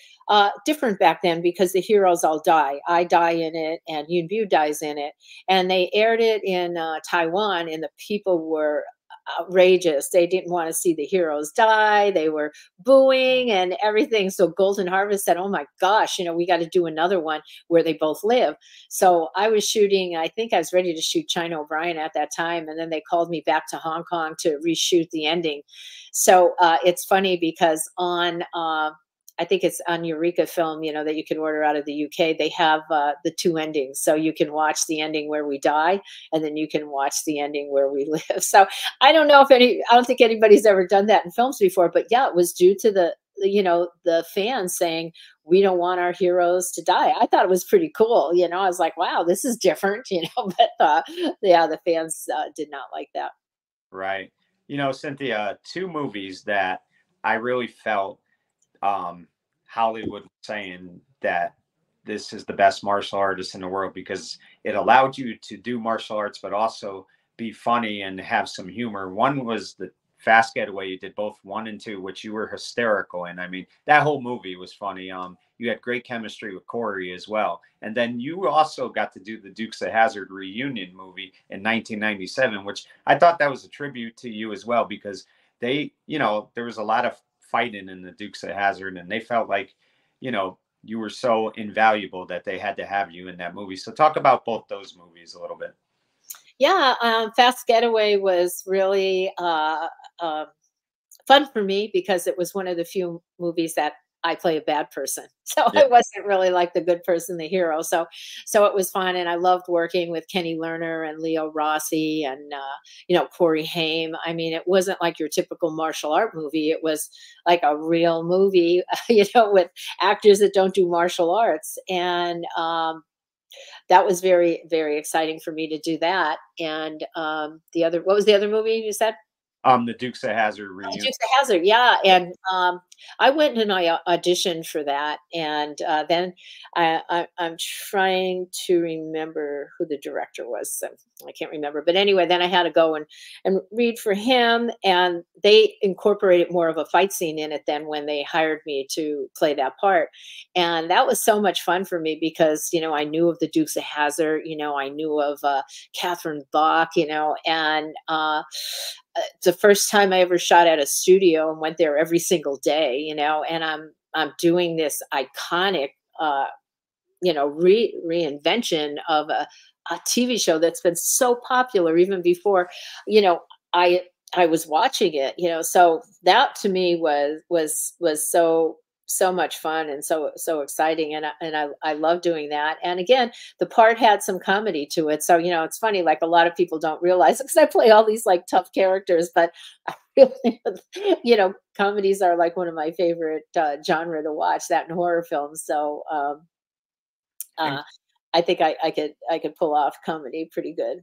different back then because the heroes all die. I die in it, and Yoon Bu dies in it. And they aired it in Taiwan, and the people were outrageous. They didn't want to see the heroes die. They were booing and everything. So Golden Harvest said, "Oh my gosh, we got to do another one where they both live." So I was shooting. I think I was ready to shoot China O'Brien at that time, and then they called me back to Hong Kong to reshoot the ending. So it's funny because on I think it's on Eureka Film, that you can order out of the UK. They have the two endings, so you can watch the ending where we die, and then you can watch the ending where we live. So I don't know if I don't think anybody's ever done that in films before, but yeah, it was due to the fans saying we don't want our heroes to die. I thought it was pretty cool. I was like, wow, this is different. But yeah, the fans did not like that. right. Cynthia, two movies that I really felt um, Hollywood saying that this is the best martial artist in the world, because it allowed you to do martial arts, but also be funny and have some humor. One was the Fast Getaway. You did both one and two, which you were hysterical in. I mean, that whole movie was funny. You had great chemistry with Corey as well. And then you also got to do the Dukes of Hazzard reunion movie in 1997, which I thought that was a tribute to you as well, because there was a lot of fighting in the Dukes of Hazzard, and they felt like, you were so invaluable that they had to have you in that movie. So talk about both those movies a little bit. Yeah, Fast Getaway was really fun for me because it was one of the few movies that I play a bad person. So Yeah. I wasn't really like the good person, the hero. So it was fun. And I loved working with Kenny Lerner and Leo Rossi and, Corey Haim. I mean, it wasn't like your typical martial art movie. It was like a real movie, with actors that don't do martial arts. And, that was very, very exciting for me to do that. And what was the other movie you said? The Dukes of Hazzard Oh, reunion. Dukes of Hazzard, yeah, and, I went and I auditioned for that, and, then I'm trying to remember who the director was, so I can't remember, but anyway, then I had to go and read for him, and they incorporated more of a fight scene in it than when they hired me to play that part, and that was so much fun for me because, I knew of the Dukes of Hazzard, I knew of, Catherine Bach, and, the first time I ever shot at a studio and went there every single day, and I'm doing this iconic, reinvention of a TV show that's been so popular even before, you know, I I was watching it, so that to me was so much fun and so exciting, and I love doing that. And again, the part had some comedy to it, so it's funny. Like a lot of people don't realize because I play all these like tough characters, but I really, comedies are like one of my favorite genre to watch. That and horror films. So And uh, I think I could pull off comedy pretty good,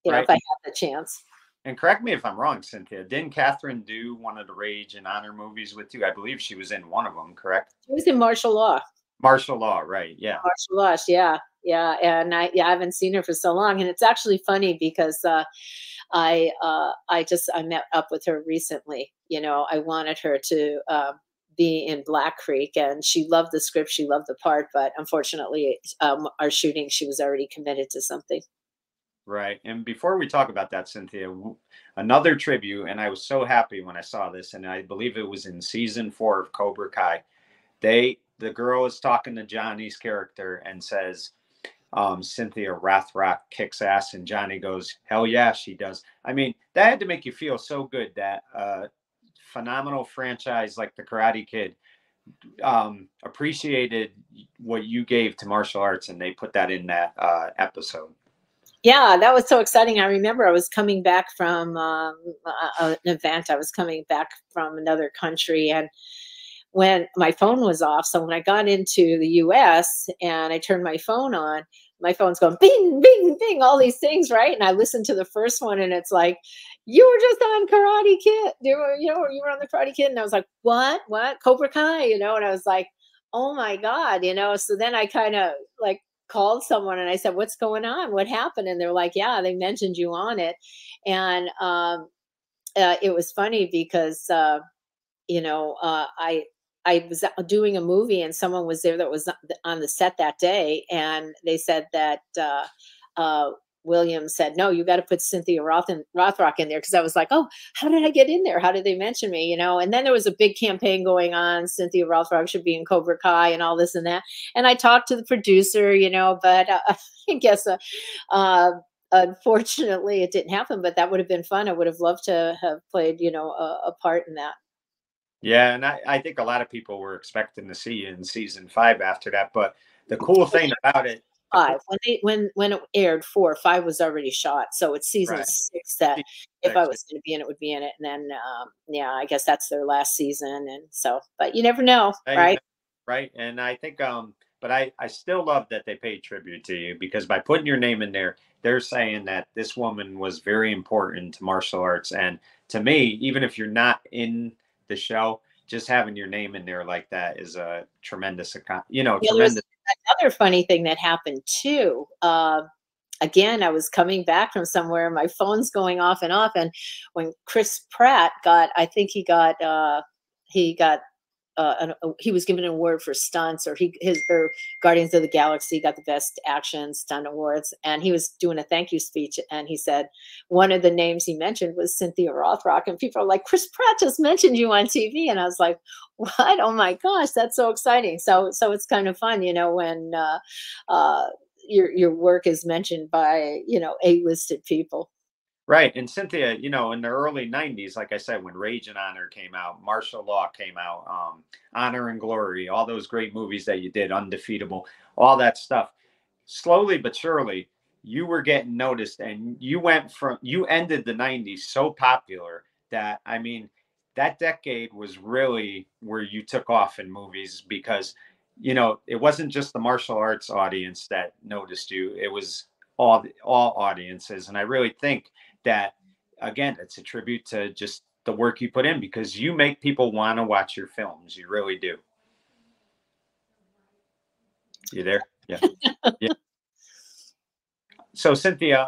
right. if I have the chance. And correct me if I'm wrong, Cynthia. Didn't Catherine do one of the Rage and Honor movies with you? I believe she was in one of them, correct? She was in martial law. Martial Law, right? Yeah. Martial arts, yeah, yeah, and I haven't seen her for so long, and it's actually funny because I met up with her recently. I wanted her to be in Black Creek, and she loved the script, she loved the part, but unfortunately, our shooting, she was already committed to something. Right. And before we talk about that, Cynthia, another tribute, and I was so happy when I saw this, and I believe it was in season 4 of Cobra Kai. The girl is talking to Johnny's character and says, Cynthia Rothrock kicks ass, and Johnny goes, hell yeah, she does. I mean, that had to make you feel so good that phenomenal franchise like the Karate Kid appreciated what you gave to martial arts, and they put that in that episode. Yeah, that was so exciting. I remember I was coming back from an event. I was coming back from another country, and when my phone was off, so when I got into the US and I turned my phone on, my phone's going bing, bing, bing, all these things, right? And I listened to the first one, and it's like, you were just on Karate Kid. You were on the Karate Kid. And I was like, what? Cobra Kai, and I was like, oh my God, So then I kind of like called someone and I said, what's going on? What happened? And they're like, yeah, they mentioned you on it. And it was funny because, I was doing a movie and someone was there that was on the set that day, and they said that William said, no, you got to put Cynthia Rothrock in there, because I was like, oh, how did I get in there? How did they mention me? And then there was a big campaign going on. Cynthia Rothrock should be in Cobra Kai and all this and that. And I talked to the producer, but I guess unfortunately it didn't happen, but that would have been fun. I would have loved to have played, a part in that. Yeah, and I think a lot of people were expecting to see you in season 5 after that. But the cool thing about it, 5 when it aired, 4, 5 was already shot, so it's season right. 6 that if I was going to be in it, would be in it. And then yeah, I guess that's their last season, and so, but you never know, right? Right. And I think but I still love that they paid tribute to you, because by putting your name in there, they're saying that this woman was very important to martial arts. And to me, even if you're not in the show, just having your name in there like that is a tremendous tremendous. Another funny thing that happened too. Again, I was coming back from somewhere, my phone's going off, and when Chris Pratt I think he got he was given an award for stunts, or or Guardians of the Galaxy got the best action stunt awards, and he was doing a thank you speech, and he said one of the names he mentioned was Cynthia Rothrock, and people are like, Chris Pratt just mentioned you on TV, and I was like, what? Oh my gosh, that's so exciting. So it's kind of fun, when your work is mentioned by A-listed people. Right. And Cynthia, in the early 90s, like I said, when Rage and Honor came out, Martial Law came out, Honor and Glory, all those great movies that you did, Undefeatable, all that stuff. Slowly but surely, you were getting noticed, and you ended the 90s so popular that, I mean, that decade was really where you took off in movies, because, it wasn't just the martial arts audience that noticed you. It was all audiences. And I really think that, again, it's a tribute to just the work you put in, because you make people want to watch your films. You really do. You there? Yeah. Yeah. So Cynthia,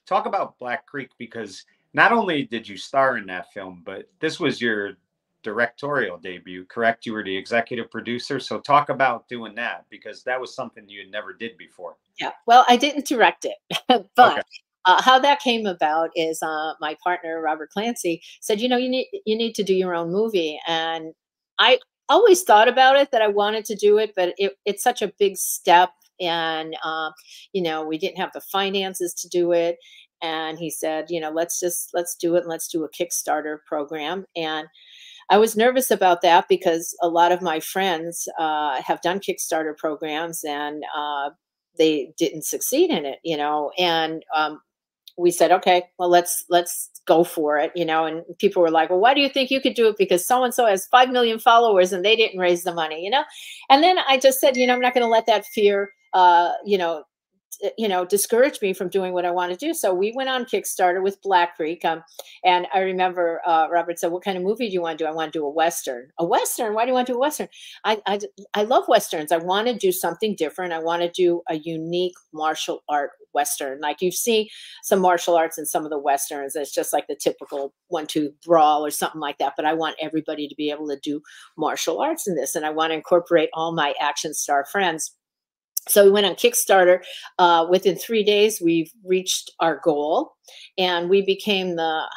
talk about Black Creek, because not only did you star in that film, but this was your directorial debut, correct? You were the executive producer. So talk about doing that, because that was something you never did before. Yeah. Well, I didn't direct it, but okay. How that came about is my partner Robert Clancy said, you need to do your own movie, and I always thought about it, that I wanted to do it, but it's such a big step, and we didn't have the finances to do it. And he said, let's do it, and let's do a Kickstarter program. And I was nervous about that, because a lot of my friends have done Kickstarter programs, and they didn't succeed in it, and we said, okay, well, let's go for it, and people were like, well, why do you think you could do it? Because so-and-so has 5 million followers and they didn't raise the money, and then I just said, I'm not going to let that fear, discourage me from doing what I want to do. So we went on Kickstarter with Black Creek. And I remember Robert said, "What kind of movie do you want to do?" "I want to do a Western." "A Western? Why do you want to do a Western?" I love Westerns. I want to do something different. I want to do a unique martial art Western. Like you see some martial arts in some of the Westerns. It's just like the typical 1-2 brawl or something like that. But I want everybody to be able to do martial arts in this. And I want to incorporate all my action star friends. So we went on Kickstarter. Within 3 days, we've reached our goal, and we became the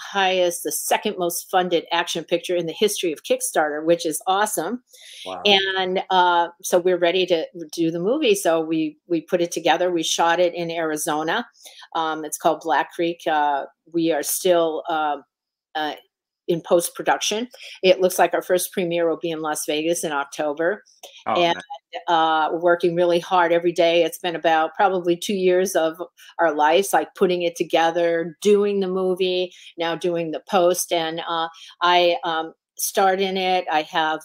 second most funded action picture in the history of Kickstarter, which is awesome. Wow. And so we're ready to do the movie. So we put it together. We shot it in Arizona. It's called Black Creek. We are still in post-production. It looks like our first premiere will be in Las Vegas in October. Oh, And nice. we're working really hard every day. It's been about probably 2 years of our lives, like putting it together, doing the movie, now doing the post. And I starred in it. I have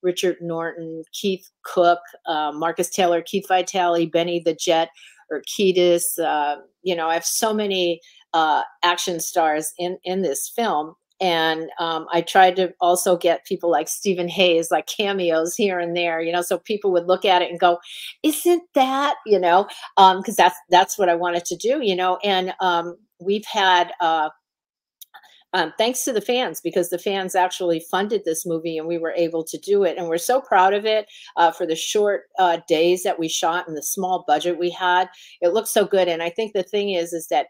Richard Norton, Keith Cook, Marcus Taylor, Keith Vitale, Benny the Jet, Urquidez. I have so many action stars in this film. And I tried to also get people like Stephen Hayes, like cameos here and there, so people would look at it and go, "Isn't that," because that's what I wanted to do, And we've had, thanks to the fans, because the fans actually funded this movie and we were able to do it. And we're so proud of it for the short days that we shot and the small budget we had. It looks so good. And I think the thing is that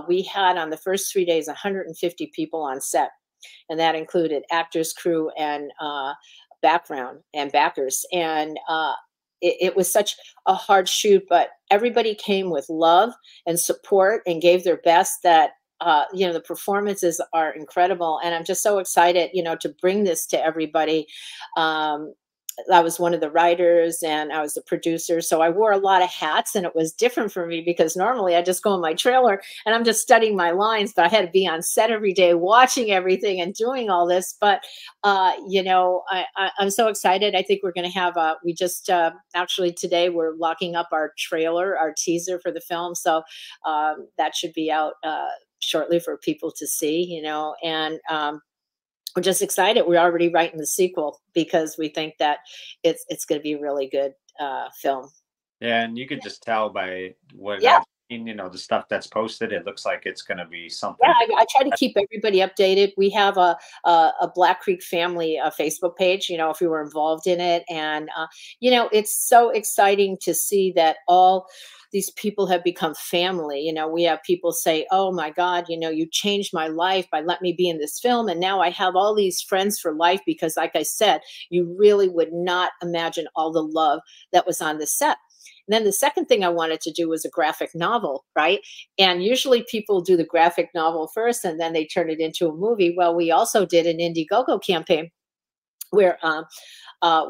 we had on the first 3 days 150 people on set, and that included actors, crew, and background and backers. And it was such a hard shoot, but everybody came with love and support and gave their best. That the performances are incredible, and I'm just so excited, to bring this to everybody. I was one of the writers and I was the producer. So I wore a lot of hats, and it was different for me because normally I just go in my trailer and I'm just studying my lines, but I had to be on set every day, watching everything and doing all this. But, I'm so excited. I think we're going to have, we just actually today we're locking up our trailer, our teaser for the film. So that should be out shortly for people to see, and we're just excited. We're already writing the sequel because we think that it's going to be a really good film. Yeah, and you could just tell by what Yeah. I've seen, the stuff that's posted. It looks like it's going to be something. Yeah, I try to keep everybody updated. We have a Black Creek family Facebook page, if you were involved in it. And, it's so exciting to see that all these people have become family. We have people say, "Oh my God, you changed my life by letting me be in this film. And now I have all these friends for life," because like I said, you really would not imagine all the love that was on the set. And then the second thing I wanted to do was a graphic novel, right? And usually people do the graphic novel first and then they turn it into a movie. Well, we also did an Indiegogo campaign where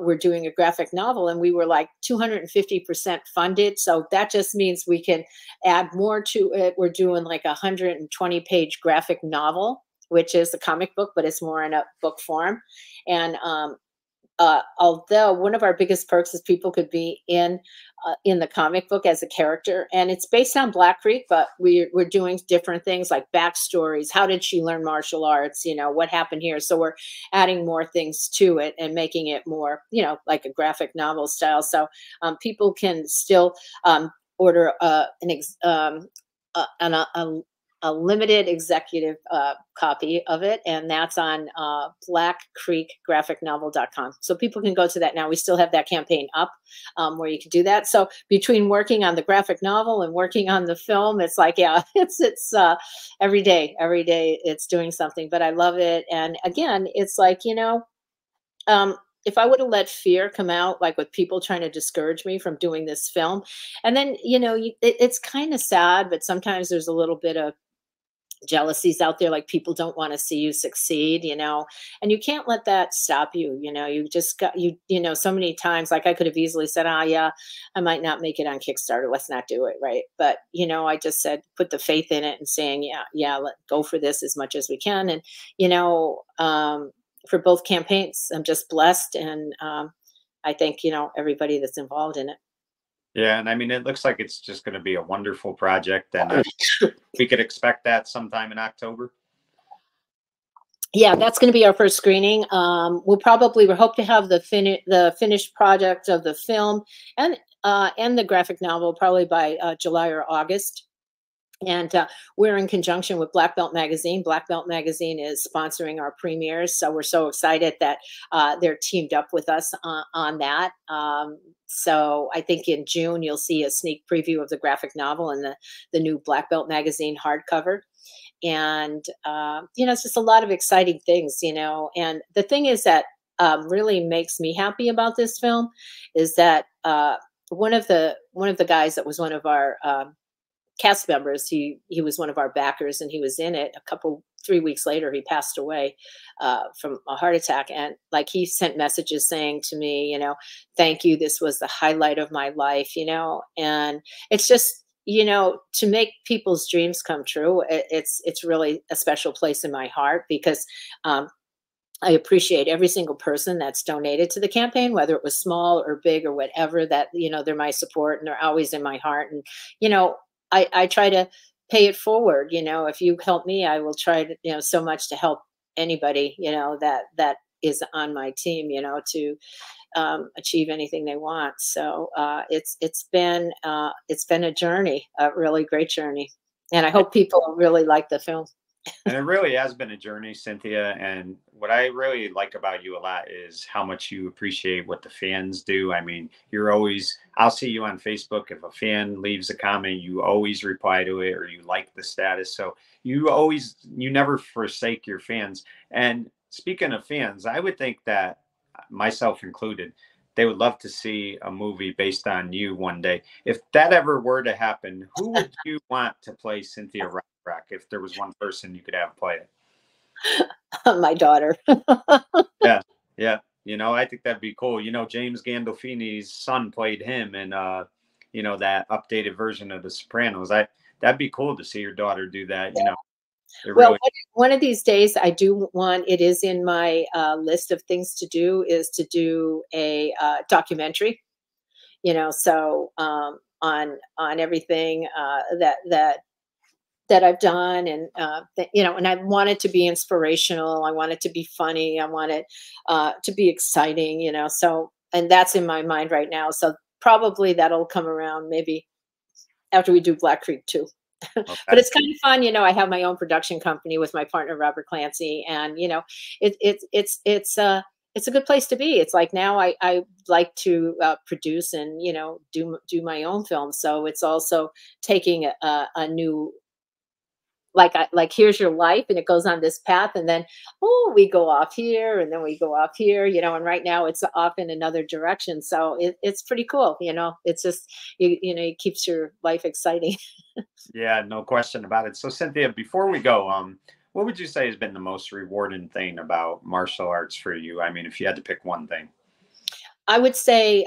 we're doing a graphic novel, and we were like 250% funded. So that just means we can add more to it. We're doing like 120-page graphic novel, which is a comic book, but it's more in a book form. And although one of our biggest perks is people could be in the comic book as a character, and it's based on Black Creek, but we're doing different things like backstories. How did she learn martial arts? What happened here? So we're adding more things to it and making it more, like a graphic novel style. So people can still order a limited executive copy of it, and that's on blackcreekgraphicnovel.com. So people can go to that now. We still have that campaign up where you can do that. So between working on the graphic novel and working on the film, it's like, yeah, it's every day it's doing something, but I love it. And again, it's like, if I would have let fear come out, like with people trying to discourage me from doing this film, and then, it's kind of sad, but sometimes there's a little bit of jealousies out there, like people don't want to see you succeed, and you can't let that stop you. You just got, so many times, like I could have easily said, yeah, I might not make it on Kickstarter, let's not do it, right? But I just said, put the faith in it and saying, yeah, let go for this as much as we can. And for both campaigns, I'm just blessed, and I thank everybody that's involved in it. Yeah, and I mean, it looks like it's just going to be a wonderful project, and we could expect that sometime in October. Yeah, that's going to be our first screening. We hope to have the finished project of the film and the graphic novel probably by July or August. And we're in conjunction with Black Belt Magazine. Black Belt Magazine is sponsoring our premieres, so we're so excited that they're teamed up with us on that. So I think in June you'll see a sneak preview of the graphic novel and the new Black Belt Magazine hardcover. And it's just a lot of exciting things, And the thing is that really makes me happy about this film is that one of the guys that was one of our cast members. He was one of our backers, and he was in it. 3 weeks later, he passed away from a heart attack. And like he sent messages saying to me, thank you. This was the highlight of my life, And it's just to make people's dreams come true. It's really a special place in my heart because. I appreciate every single person that's donated to the campaign, whether it was small or big or whatever, that, they're my support and they're always in my heart. And, I try to pay it forward. If you help me, I will try to, so much to help anybody, that is on my team, to achieve anything they want. So it's been a journey, a really great journey. And I hope people really like the film. And it really has been a journey, Cynthia. And what I really like about you a lot is how much you appreciate what the fans do. I mean, I'll see you on Facebook. If a fan leaves a comment, you always reply to it or you like the status. So you never forsake your fans. And speaking of fans, I would think that, myself included, they would love to see a movie based on you one day. If that ever were to happen, who would you want to play Cynthia Rothrock if there was one person you could have play it? My daughter. Yeah, yeah. I think that'd be cool. James Gandolfini's son played him in that updated version of The Sopranos. That'd be cool to see your daughter do that. It Well, really. one of these days, I do want. It is in my list of things to do. Is to do a documentary. So on everything that I've done, and and I want it to be inspirational. I want it to be funny. I want it to be exciting. So, and that's in my mind right now. So probably that'll come around maybe after we do Black Creek too. But Okay. it's kind of fun. I have my own production company with my partner Robert Clancy, and it's a good place to be. It's like now I like to produce and do my own film. So it's also taking a new, like here's your life and it goes on this path, and then we go off here and then we go off here, and right now it's off in another direction. So it's pretty cool. It's just it keeps your life exciting. Yeah, no question about it. So, Cynthia, before we go, what would you say has been the most rewarding thing about martial arts for you? I mean, if you had to pick one thing. I would say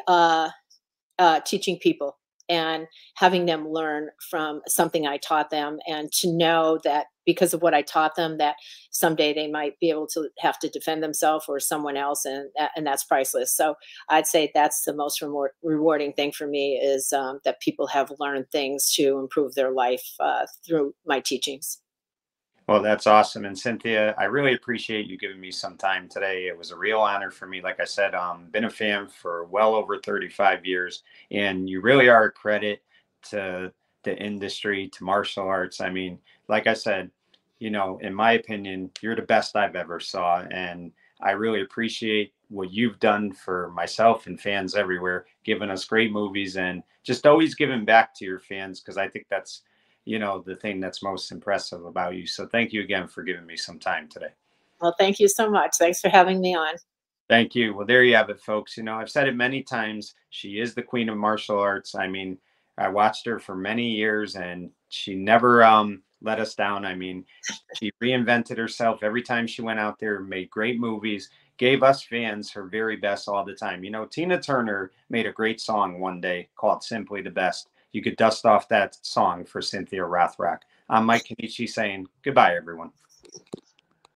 teaching people and having them learn from something I taught them, and to know that because of what I taught them, that someday they might be able to have to defend themselves or someone else, and that's priceless. So I'd say that's the most rewarding thing for me is that people have learned things to improve their life through my teachings. Well, that's awesome. And Cynthia, I really appreciate you giving me some time today. It was a real honor for me. Like I said, been a fan for well over 35 years, and you really are a credit to the industry, to martial arts. I mean, like I said, in my opinion, you're the best I've ever saw. And I really appreciate what you've done for myself and fans everywhere, giving us great movies and just always giving back to your fans, because I think that's the thing that's most impressive about you. So thank you again for giving me some time today. Well, thank you so much. Thanks for having me on. Thank you. Well, there you have it, folks. I've said it many times. She is the queen of martial arts. I mean, I watched her for many years and she never let us down. I mean, she reinvented herself every time she went out there, made great movies, gave us fans her very best all the time. Tina Turner made a great song one day called Simply the Best. You could dust off that song for Cynthia Rothrock. I'm Mike Kenichi saying goodbye, everyone.